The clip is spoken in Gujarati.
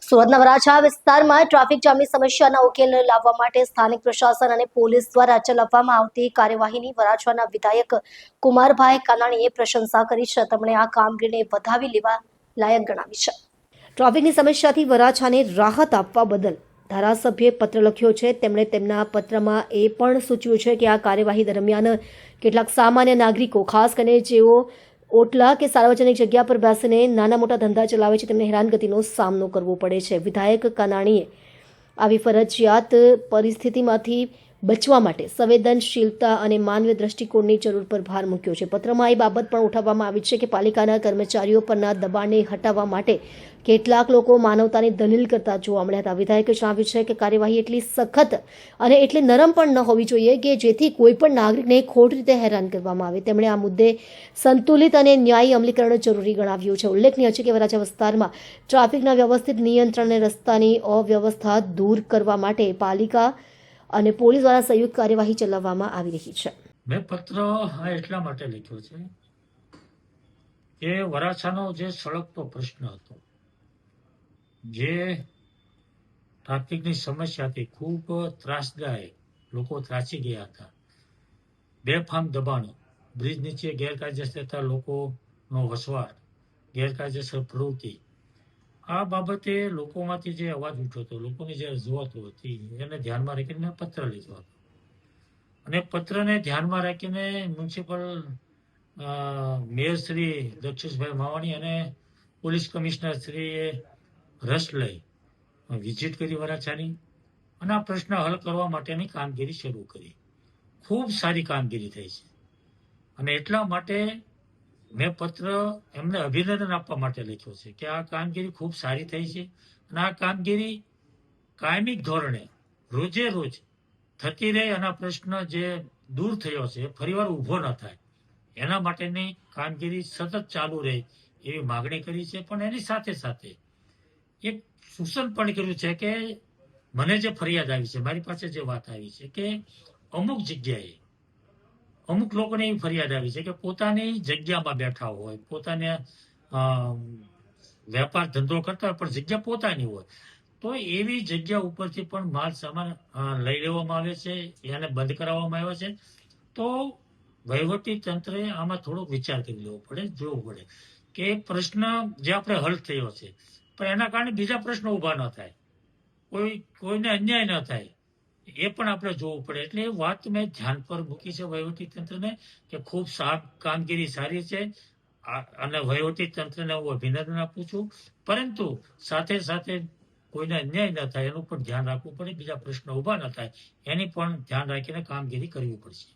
સુરતના વરાછા વિસ્તારમાં ટ્રાફિક જામની સમસ્યાના ઉકેલ લાવવા માટે સ્થાનિક પ્રશાસન અને પોલીસ દ્વારા ચલાવવામાં આવતી કાર્યવાહીની વરાછાના વિધાયક કુમારભાઈ કાનાણીએ પ્રશંસા કરી છે. તેમણે આ કામગીરીને વધાવી લેવા લાયક ગણાવી છે. ટ્રાફિકની સમસ્યાથી વરાછાને રાહત આપવા બદલ ધારાસભ્યે પત્ર લખ્યો છે. તેમણે તેમના પત્રમાં એ પણ સૂચવ્યું છે કે આ કાર્યવાહી દરમિયાન કેટલાક સામાન્ય નાગરિકો, ખાસ કરીને જેઓ ઓટલા કે સાર્વજનિક જગ્યા પર બેસીને નાના મોટા ધંધા ચલાવે છે, તેમને હેરાનગતિનો સામનો કરવો પડે છે. વિધાયક કાનાણીએ આવી ફરજિયાત પરિસ્થિતિમાંથી બચવા માટે સંવેદનશીલતા અને માનવીય દ્રષ્ટિકોણની જરૂર પર ભાર મૂક્યો છે. પત્રમાં એ બાબત પણ ઉઠાવવામાં આવી છે કે પાલિકાના કર્મચારીઓ પરના દબાણને હટાવવા માટે કેટલાક લોકો માનવતાની દલીલ કરતા જોવા મળ્યા હતા. વિધાયકે જણાવ્યું છે કે કાર્યવાહી એટલી સખત અને એટલી નરમ પણ ન હોવી જોઈએ કે જેથી કોઈ પણ નાગરિકને ખોટી રીતે હેરાન કરવામાં આવે. તેમણે આ મુદ્દે સંતુલિત અને ન્યાયી અમલીકરણ જરૂરી ગણાવ્યું છે. ઉલ્લેખનીય છે કે વરાછા વિસ્તારમાં ટ્રાફિકના વ્યવસ્થિત નિયંત્રણ અને રસ્તાની અવ્યવસ્થા દૂર કરવા માટે પાલિકા અને પોલીસ દ્વારા સંયુક્ત કાર્યવાહી ચલાવવામાં આવી રહી છે. મેં પત્ર એટલા માટે લખ્યો છે કે વરાછાનો જે સળગતો પ્રશ્ન હતો, જે ટ્રાફિકની સમસ્યાથી ખૂબ ત્રાસદાયક, લોકો ત્રાસી ગયા હતા, બેફામ દબાણો, બ્રિજ નીચે ગેરકાયદેસર લોકોનો વસવાટ, ગેરકાયદેસર પ્રવૃત્તિ, આ બાબતે લોકોમાંથી જે અવાજ ઉઠ્યો હતો, લોકોની જે રજૂઆતો હતી, એને ધ્યાનમાં રાખીને મેં પત્ર લીધો હતો. અને પત્રને ધ્યાનમાં રાખીને મ્યુનિસિપલ મેયર શ્રી દક્ષેશભાઈ માવાણી અને પોલીસ કમિશનર શ્રીએ રસ લઈ વિઝિટ કરી વરાછાની અને આ પ્રશ્ન હલ કરવા માટેની કામગીરી શરૂ કરી. ખૂબ સારી કામગીરી થઈ છે અને એટલા માટે મેં પત્ર એમને અભિનંદન આપવા માટે લખ્યો છે કે આ કામગીરી ખૂબ સારી થઈ છે અને આ કામગીરી કાયમી ધોરણે રોજે રોજ થતી રહે અને આ પ્રશ્ન જે દૂર થયો છે ફરીવાર ઊભો ન થાય એના માટેની કામગીરી સતત ચાલુ રહે એવી માગણી કરી છે. પણ એની સાથે સાથે એક સૂચન પણ કર્યું છે કે મને જે ફરિયાદ આવી છે, મારી પાસે જે વાત આવી છે કે અમુક જગ્યાએ અમુક લોકોને એવી ફરિયાદ આવી છે કે પોતાની જગ્યામાં બેઠા હોય, પોતાને વેપાર ધંધો કરતા હોય પણ જગ્યા પોતાની હોય, તો એવી જગ્યા ઉપરથી પણ માલ સામાન લઈ લેવામાં આવે છે, એને બંધ કરાવવામાં આવે છે. તો વહીવટી તંત્રે આમાં થોડો વિચાર કરી લેવો પડે, જોવું પડે કે પ્રશ્ન જે આપણે હલ થયો છે પણ એના કારણે બીજા પ્રશ્નો ઊભા ન થાય, કોઈને અન્યાય ન થાય, એ પણ આપણે જોવું પડે. એટલે એ વાત મેં ધ્યાન પર મૂકી છે વહીવટી તંત્રને કે ખૂબ કામગીરી સારી છે અને વહીવટી તંત્રને હું અભિનંદન આપું છું. પરંતુ સાથે સાથે કોઈને અન્યાય ન થાય એનું પણ ધ્યાન રાખવું પડે, બીજા પ્રશ્નો ઊભા ન થાય એની પણ ધ્યાન રાખીને કામગીરી કરવી પડશે.